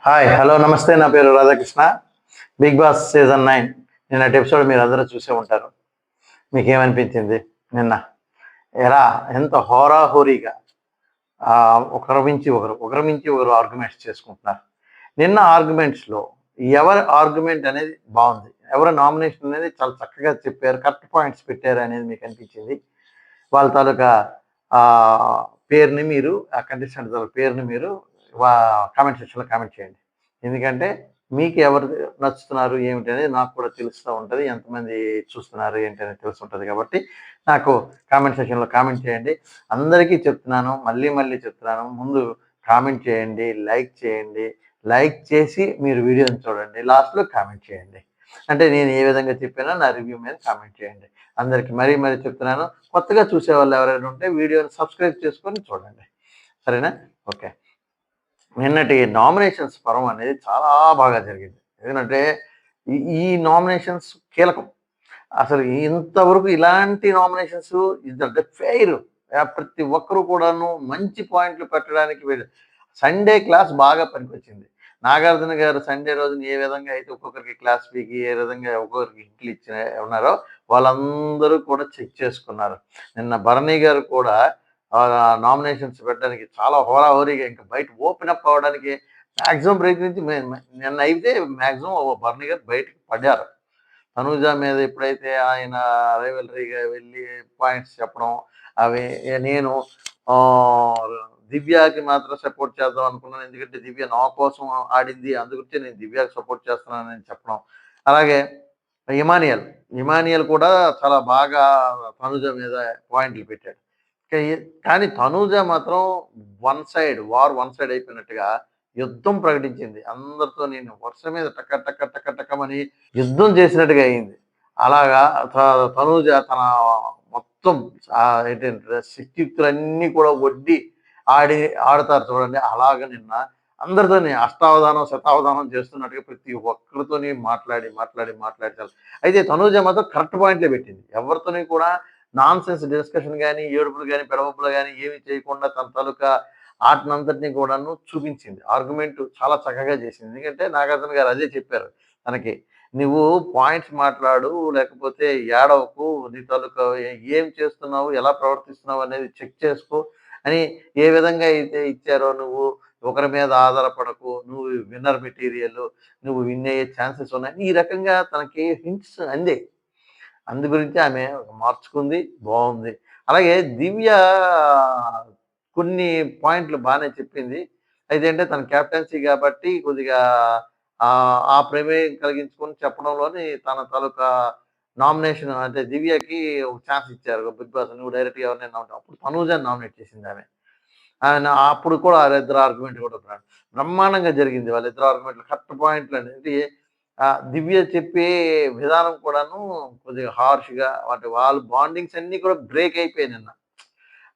Hi hello నమస్తే నా పేరు రాధాకృష్ణ. బిగ్ బాస్ సీజన్ 9 నిన్నటి ఎపిసోడ్ మీరు అందరూ చూసే ఉంటారు. మీకేమనిపించింది నిన్న? ఎలా ఎంత హోరాహోరీగా ఒకరి మించి ఒకరు ఆర్గ్యుమెంట్స్ చేసుకుంటున్నారు. నిన్న ఆర్గ్యుమెంట్స్లో ఎవరి ఆర్గ్యుమెంట్ అనేది బాగుంది, ఎవరి నామినేషన్ అనేది చాలా చక్కగా చెప్పారు, కరెక్ట్ పాయింట్స్ పెట్టారు అనేది మీకు అనిపించింది. వాళ్ళ తాలూకా పేరుని మీరు, ఆ కంటెస్టెంట్ పేరుని మీరు కామెంట్ సెక్షన్లో కామెంట్ చేయండి. ఎందుకంటే మీకు ఎవరు నచ్చుతున్నారు ఏమిటి అనేది నాకు కూడా తెలుస్తూ ఉంటుంది, ఎంతమంది చూస్తున్నారు ఏంటి అనేది తెలుస్తుంటుంది. కాబట్టి నాకు కామెంట్ సెక్షన్లో కామెంట్ చేయండి. అందరికీ చెప్తున్నాను, మళ్ళీ మళ్ళీ చెప్తున్నాను, ముందు కామెంట్ చేయండి, లైక్ చేయండి. లైక్ చేసి మీరు వీడియోని చూడండి, లాస్ట్లో కామెంట్ చేయండి. అంటే నేను ఏ విధంగా చెప్పానో నా రివ్యూ మీద కామెంట్ చేయండి. అందరికీ మరీ మరీ చెప్తున్నాను, కొత్తగా చూసే వాళ్ళు ఎవరైనా ఉంటే వీడియోని సబ్స్క్రైబ్ చేసుకొని చూడండి. సరేనా? ఓకే. నిన్నటి నామినేషన్స్ పర్వం అనేది చాలా బాగా జరిగింది. ఎందుకంటే ఈ నామినేషన్స్ కీలకం. అసలు ఇంతవరకు ఇలాంటి నామినేషన్స్ ఇదంటే ఫెయిర్. ప్రతి ఒక్కరు కూడాను మంచి పాయింట్లు పెట్టడానికి సండే క్లాస్ బాగా పనికొచ్చింది. నాగార్జున గారు సండే రోజున ఏ విధంగా అయితే ఒక్కొక్కరికి క్లాస్ పీకి ఏ విధంగా ఒక్కొక్కరికి హింట్లు ఇచ్చిన ఉన్నారో వాళ్ళందరూ కూడా చెక్ చేసుకున్నారు. నిన్న భరణి గారు కూడా నామినేషన్స్ పెట్టడానికి చాలా హోరాహోరీగా ఇంకా బయట ఓపెన్ అప్ అవ్వడానికి మ్యాక్సిమం ప్రయత్నించి నిన్న అయితే మ్యాక్సిమం భరణి గారు బయటకు పడ్డారు. తనూజ మీద ఎప్పుడైతే ఆయన రైవలరీగా వెళ్ళి పాయింట్స్ చెప్పడం, అవి నేను దివ్యకి మాత్రం సపోర్ట్ చేద్దాం అనుకున్నాను, ఎందుకంటే దివ్య నా కోసం ఆడింది, అందుకే నేను దివ్యకి సపోర్ట్ చేస్తున్నానని చెప్పడం. అలాగే ఇమానియల్ కూడా చాలా బాగా తనూజ మీద పాయింట్లు పెట్టాడు. కానీ తనూజ మాత్రం వన్ సైడ్ అయిపోయినట్టుగా యుద్ధం ప్రకటించింది. అందరితో నేను వరుస మీద టక్క టక్క టక్క టక్కమని యుద్ధం చేసినట్టుగా అయింది. అలాగా తనూజ తన మొత్తం ఏంటంటే శక్తియుక్తులన్నీ కూడా వడ్డీ ఆడతారు చూడండి. అలాగ నిన్న అందరితోని అష్టావధానం శతావధానం చేస్తున్నట్టుగా ప్రతి ఒక్కరితోని మాట్లాడి అయితే తనూజ మాత్రం కరెక్ట్ పాయింట్లే పెట్టింది. ఎవరితోని కూడా నాన్ సెన్స్ డిస్కషన్ కానీ, ఏడుపులు కానీ, పెడవప్పులు కానీ ఏమి చేయకుండా తన తాలూకా ఆటనంతటినీ కూడాను చూపించింది. ఆర్గ్యుమెంట్ చాలా చక్కగా చేసింది. ఎందుకంటే నాగార్జున గారు అదే చెప్పారు తనకి, నువ్వు పాయింట్స్ మాట్లాడు, లేకపోతే ఏడవకు, నీ తాలూకా ఏం చేస్తున్నావు, ఎలా ప్రవర్తిస్తున్నావు అనేది చెక్ చేసుకో అని ఏ విధంగా అయితే ఇచ్చారో, నువ్వు ఒకరి మీద ఆధారపడకు, నువ్వు విన్నర్ మెటీరియల్, నువ్వు విన్ అయ్యే ఛాన్సెస్ ఉన్నాయి, ఈ రకంగా తనకి హింట్స్ అందే. అందు గురించి ఆమె మార్చుకుంది, బాగుంది. అలాగే దివ్య కొన్ని పాయింట్లు బాగానే చెప్పింది. అయితే తన క్యాప్టెన్సీ కాబట్టి కొద్దిగా ఆ ప్రమేయం కలిగించుకొని చెప్పడంలోని తన తాలూకా నామినేషన్ అంటే దివ్యకి ఒక ఛాన్స్ ఇచ్చారు బిగ్ బాస్. నువ్వు డైరెక్ట్‌గా ఎవరినైనా అప్పుడు తనూజని నామినేట్ చేసింది ఆమె. అప్పుడు కూడా వాళ్ళిద్దరు ఆర్గ్యుమెంట్ కూడా బ్రహ్మాండంగా జరిగింది. వాళ్ళిద్దరు ఆర్గ్యుమెంట్లు కరెక్ట్ పాయింట్లు అనేది దివ్య చెప్పే విధానం కూడాను కొద్దిగా హార్ష్‌గా వాళ్ళ బాండింగ్స్ అన్నీ కూడా బ్రేక్ అయిపోయాయి నిన్న.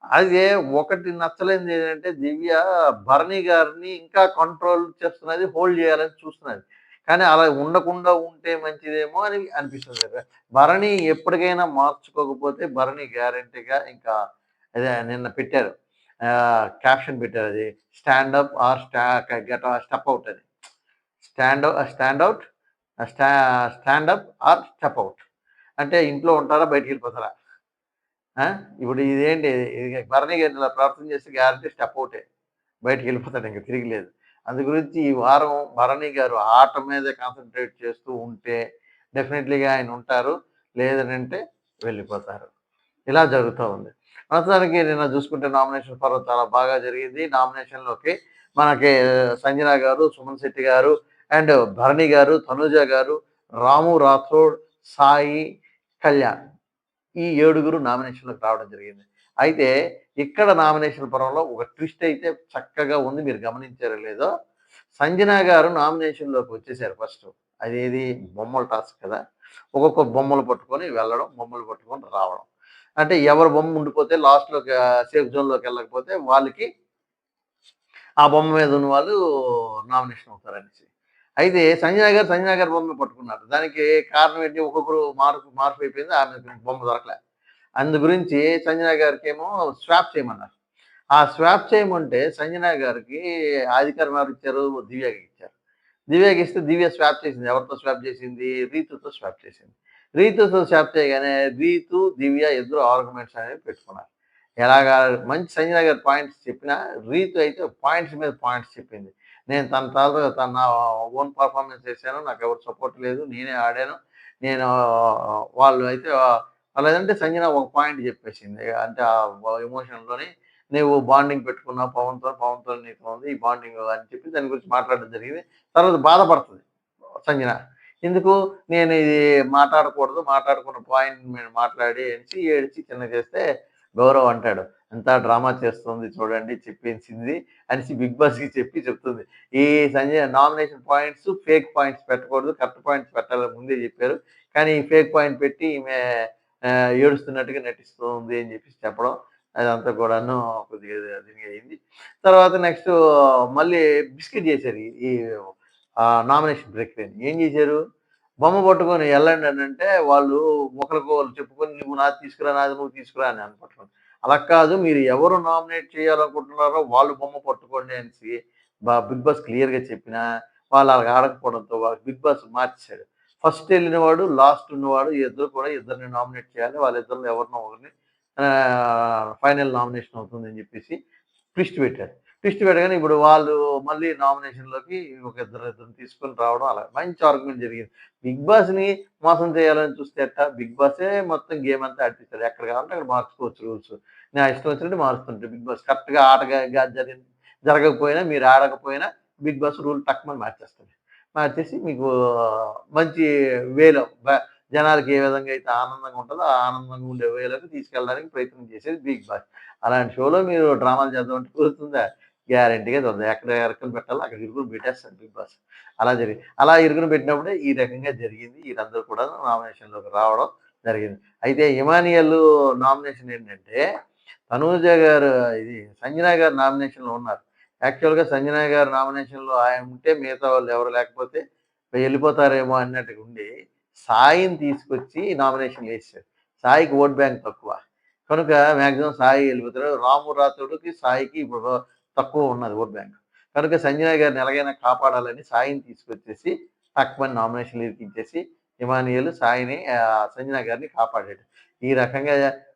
అదే ఒకటి నచ్చలేనిది ఏంటంటే దివ్య భరణి గారిని ఇంకా కంట్రోల్ చేస్తున్నది, హోల్డ్ చేయాలని చూస్తున్నది. కానీ అలా ఉండకుండా ఉంటే మంచిదేమో అని అనిపిస్తుంది. భరణి ఎప్పటికైనా మార్చుకోకపోతే భరణి గ్యారంటీగా ఇంకా అదే నిన్న పెట్టారు, క్యాప్షన్ పెట్టారు, అది stand up or step out అని. Stand up or step out అంటే ఇంట్లో ఉంటారా, బయటికి వెళ్ళిపోతారా? ఇప్పుడు ఇదేంటి, భరణి గారు ఇలా ప్రవర్తన చేస్తే గ్యారంటీ స్టెప్ అవుటే, బయటికి వెళ్ళిపోతాడు, ఇంక తిరిగిలేదు. అందు గురించి ఈ వారం భరణి గారు ఆట మీదే కాన్సన్ట్రేట్ చేస్తూ ఉంటే డెఫినెట్లీగా ఆయన ఉంటారు, లేదనంటే వెళ్ళిపోతారు. ఇలా జరుగుతూ ఉంది. ప్రస్తుతానికి నిన్న చూసుకుంటే నామినేషన్ పర్వం చాలా బాగా జరిగింది. నామినేషన్‌లోకి మనకి సంజన గారు, సుమన్ శెట్టి గారు అండ్ భరణి గారు, తనుజ గారు, రాము రాథోడ్, సాయి, కళ్యాణ్ ఈ 7గురు నామినేషన్‌లోకి రావడం జరిగింది. అయితే ఇక్కడ నామినేషన్ పర్వంలో ఒక ట్విస్ట్ అయితే చక్కగా ఉంది. మీరు గమనించారో లేదో, సంజన గారు నామినేషన్‌లోకి వచ్చేసారు ఫస్టు. అదేది బొమ్మల టాస్క్ కదా! ఒక్కొక్క బొమ్మలు పట్టుకొని వెళ్ళడం, బొమ్మలు పట్టుకొని రావడం. అంటే ఎవరి బొమ్మ ఉండిపోతే లాస్ట్‌లోకి సేఫ్ జోన్‌లోకి వెళ్ళకపోతే వాళ్ళకి ఆ బొమ్మ మీద ఉన్న వాళ్ళు నామినేషన్ అవుతారనేసి. అయితే సంజన గారు బొమ్మ పట్టుకున్నారు. దానికి కారణం ఏంటి, ఒక్కొక్కరు మార్పు అయిపోయింది. ఆమెకు బొమ్మ దొరకలే. అందు గురించి సంజన గారికేమో స్వాప్ చేయమన్నారు. ఆ స్వాప్ చేయమంటే సంజన గారికి అధికారం ఎవరిచ్చారు, దివ్యకి ఇచ్చారు. దివ్యకి ఇస్తే దివ్య స్వాప్ చేసింది. ఎవరితో స్వాప్ చేసింది? రీతుతో స్వాప్ చేసింది. రీతుతో స్వాప్ చేయగానే రీతు, దివ్య ఇద్దరు ఆర్గ్యుమెంట్స్ అనేవి పెట్టుకున్నారు. ఎలాగా మంచి సంజన గారు పాయింట్స్ చెప్పినా, రీతు అయితే పాయింట్స్ మీద పాయింట్స్ చెప్పింది. నేను తన నా ఓన్ పెర్ఫార్మన్స్ చేశాను. నాకెవరు సపోర్ట్ లేదు. నేనే ఆడాను. నేను వాళ్ళు అయితే లేదంటే సంజన ఒక పాయింట్ చెప్పేసింది. అంటే ఎమోషన్‌లోని నువ్వు బాండింగ్ పెట్టుకున్నావు పవన్‌తో నీకు ఉంది ఈ బాండింగ్ అని చెప్పి దాని గురించి మాట్లాడడం జరిగింది. తర్వాత బాధపడుతది సంజన. ఎందుకు నేను ఇది మాట్లాడకూడదు. మాట్లాడుకున్న పాయింట్ మీద మాట్లాడి ఏడ్చి చిన్నగా చేస్తే గౌరవ్ అంటాడు. "అంతా డ్రామా చేస్తుంది చూడండి చెప్పించింది" అనేసి బిగ్ బాస్‌కి చెప్తుంది. ఈ Sanjana nomination points fake points పెట్టకూడదు. కరెక్ట్ పాయింట్స్ పెట్టాలని ముందే చెప్పారు. కానీ ఈ ఫేక్ పాయింట్ పెట్టి ఈమె ఏడుస్తున్నట్టుగా నటిస్తుంది అని చెప్పేసి చెప్పడం. అదంతా కూడాను కొద్దిగా దీనిగా అయింది. తర్వాత నెక్స్టు మళ్ళీ బిస్కెట్ చేశారు. ఈ నామినేషన్ ప్రక్రియని. ఏం చేశారు? బొమ్మ పట్టుకొని ఎళ్ళండి అనంటే వాళ్ళు ఒకళ్ళకొకళ్ళు చెప్పుకొని నువ్వు నాది తీసుకురా, నాది నువ్వు తీసుకురా అని అనుకుంటున్నారు. అలా కాదు మీరు ఎవరు నామినేట్ చేయాలనుకుంటున్నారో వాళ్ళు బొమ్మ పట్టుకోండి అనేసి బిగ్ బాస్ క్లియర్‌గా చెప్పినా వాళ్ళు అలాగ ఆడకపోవడంతో బిగ్ బాస్ మార్చేసాడు. ఫస్ట్ ఎళ్ళినవాడు, లాస్ట్ ఉన్నవాడు ఇద్దరు కూడా ఇద్దరిని నామినేట్ చేయాలి. వాళ్ళిద్దరిలో ఎవరినో ఒకరిని ఫైనల్ నామినేషన్ అవుతుందని చెప్పేసి ట్విస్ట్ పెట్టాడు. ట్విస్ట్ పెట్టగానే ఇప్పుడు వాళ్ళు మళ్ళీ నామినేషన్‌లోకి ఒక ఇద్దరిని తీసుకొని రావడం అలా మంచి ఆర్గ్యుమెంట్ జరిగింది. బిగ్ బాస్‌ని మోసం చేయాలని చూస్తే ఎట్టా? బిగ్ బాసే మొత్తం గేమ్ అంతా ఆడిపిస్తాడు. ఎక్కడ కావాలంటే అక్కడ మార్చుకోవచ్చు రూల్స్. నా ఇష్టం వచ్చినట్టు మారుస్తుంటాడు బిగ్ బాస్. కరెక్ట్‌గా ఆట జరగకపోయినా మీరు ఆడకపోయినా బిగ్ బాస్ రూల్ టక్‌మని మార్చేస్తాడు. మార్చేసి మీకు మంచి వేలో జనాలకి ఏ విధంగా అయితే ఆనందంగా ఉంటదో, ఆ ఆనందంగా ఉండే వేలోకి తీసుకెళ్ళడానికి ప్రయత్నం చేసేది బిగ్ బాస్. అలాంటి షోలో మీరు డ్రామాలు చేద్దామంటే కుదురుతుందా? గ్యారంటీగా కుదరదు. ఎక్కడ ఇరుకుని పెట్టాలో అక్కడ ఇరుకుని పెట్టేస్తాడు బిగ్ బాస్. అలా ఇరుకుని పెట్టినప్పుడే ఈ రకంగా జరిగింది. వీళ్ళందరూ కూడా నామినేషన్‌లోకి రావడం జరిగింది. అయితే ఇమానియల్ నామినేషన్ ఏంటంటే, తనూజ గారు ఇది సంజన గారు నామినేషన్‌లో ఉన్నారు. యాక్చువల్‌గా సంజన గారు నామినేషన్‌లో ఆయన ఉంటే మిగతా వాళ్ళు ఎవరు లేకపోతే వెళ్ళిపోతారేమో అన్నట్టుగా ఉండి, సాయిని తీసుకొచ్చి నామినేషన్‌లో ఏసేశారు. సాయికి ఓట్ బ్యాంక్ తక్కువ. కనుక మాక్సిమం సాయి ఎళ్ళిపోతాడు. రాము రాథోడ్‌కి, సాయికి ఇప్పుడు తక్కువ ఉన్నది ఓట్ బ్యాంక్. కనుక సంజన గారిని ఎలాగైనా కాపాడాలని సాయిని తీసుకొచ్చేసి టక్‌మని నామినేషన్‌లో ఇరికించేసి ఇమానుయేల్ సాయిని సంజన గారిని కాపాడాడు. ఈ రకంగా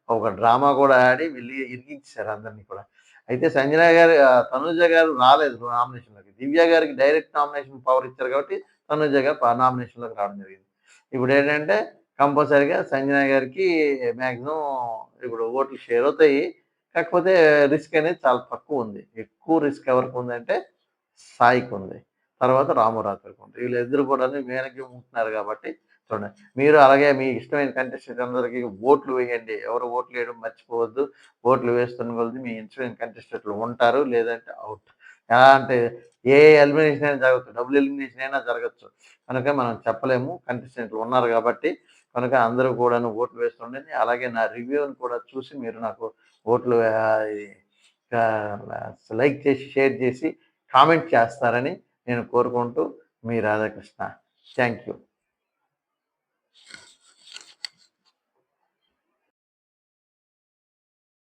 ఒక డ్రామా కూడా ఆడి వెళ్లి ఇరికించేసారు అందరిని కూడా. అయితే సంజన గారు తనూజ గారు రాలేదు నామినేషన్‌లోకి. దివ్య గారికి డైరెక్ట్ నామినేషన్ పవర్ ఇచ్చారు కాబట్టి తనూజ గారు నామినేషన్‌లోకి రావడం జరిగింది. ఇప్పుడేంటంటే కంపల్సరీగా సంజన గారికి మాక్సిమం ఇప్పుడు ఓట్లు షేర్ అవుతాయి. కాకపోతే రిస్క్ అనేది చాలా తక్కువుంది. ఎక్కువ రిస్క్ ఎవరికుందంటే సాయికుంది. తర్వాత రాము రాథోర్‌కుంది. వీళ్ళిద్దరూ కూడాను వెనక్కి ఉంటున్నారు కాబట్టి చూడండి. మీరు అలాగే మీ ఇష్టమైన కంటెస్టెంట్ అందరికి ఓట్లు వేయండి. ఎవరు ఓట్లు వేయడం మర్చిపోవద్దు. ఓట్లు వేస్తున్న కొలది మీ ఇష్టమైన కంటెస్టెంట్లు ఉంటారు. లేదంటే ఔట్. ఎలా అంటే ఏ ఎలిమినేషన్ అయినా జరగొచ్చు. డబుల్ ఎలిమినేషన్ అయినా జరగొచ్చు. కనుక మనం చెప్పలేము. కంటెస్టెంట్లు ఉన్నారు కాబట్టి కనుక అందరూ కూడాను ఓట్లు వేస్తుండండి. అలాగే నా రివ్యూని కూడా చూసి మీరు నాకు ఓట్లు లైక్ చేసి, షేర్ చేసి, కామెంట్ చేస్తారని నేను కోరుకుంటూ మీ రాధాకృష్ణ. Thank you.